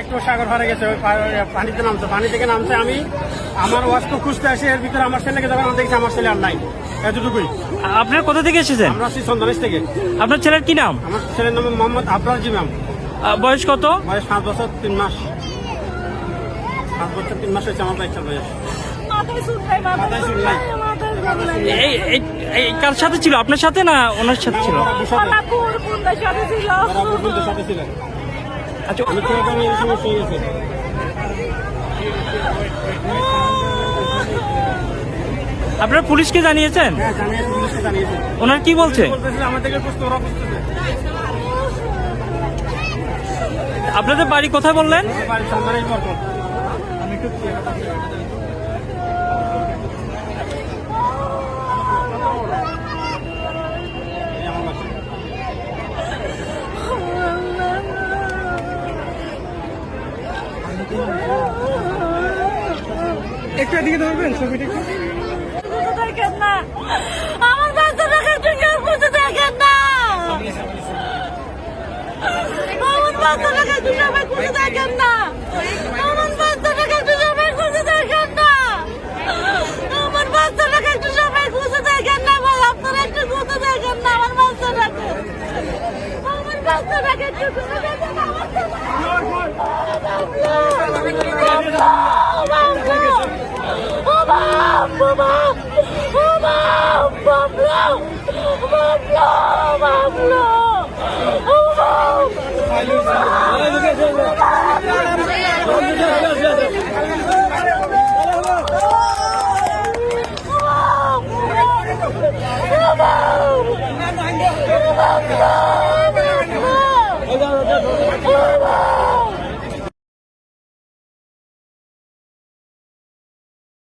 একটু সাগর পাড়ে গেছে, ওই পানিতে নামছে, পানি থেকে নামছে। আমি আমার ওয়াশকে খুঁজতে আসি, এর ভিতরে আমার ছেলেকে যখন দেখছি আমার ছেলে আর নাই, এতটুকুই। আপনার কোথা থেকে এসেছেন? আমরা আসছি সন্ধানিস থেকে। আপনার ছেলের কি নাম? আমার ছেলের নাম মোহাম্মদ আবরার জিমাম। বয়স কত? বয়স 5 বছর 3 মাস। 5 বছর 3 মাস হয়েছে আমার বাচ্চার বয়স। মাথায় চুল নাই। এই কার সাথে ছিল? আপনার সাথে না ওনার সাথে ছিল? সাথে ছিল। আচ্ছা, আমি ছেলেটা নিয়ে এই সমস্যা হয়ে গেছে। আপনারা পুলিশকে জানিয়েছেন? হ্যাঁ, জানিয়েছি, পুলিশকে জানিয়েছি। ওনার কি বলছে? বলতেছে আমাদেরকে বুঝতে, ওরা বুঝতেছে। আপনাদের বাড়ি কোথায় বললেন? আমার বাড়ির সন্ধানিস বরকত। আমি খুঁজছি। এই আমার বাচ্চা। একটু এদিকে ধরবেন ছবিটা একটু। দেখেন না, আমার বাচ্চাটাকে একটু কেউ খুঁজে দেখেন না। আমার বাচ্চাটাকে একটু সবাই খুঁজে দেখেন না। আমার বাচ্চাটাকে একটু সবাই খুঁজে দেখেন না। আমার বাচ্চাটাকে একটু সবাই খুঁজে দেখেন না। ভাই, আপনারা একটু খুঁজে দেখেন না আমার বাচ্চাটাকে। আমার বাচ্চাটাকে একটু খুঁজে দেখেন না। Mom!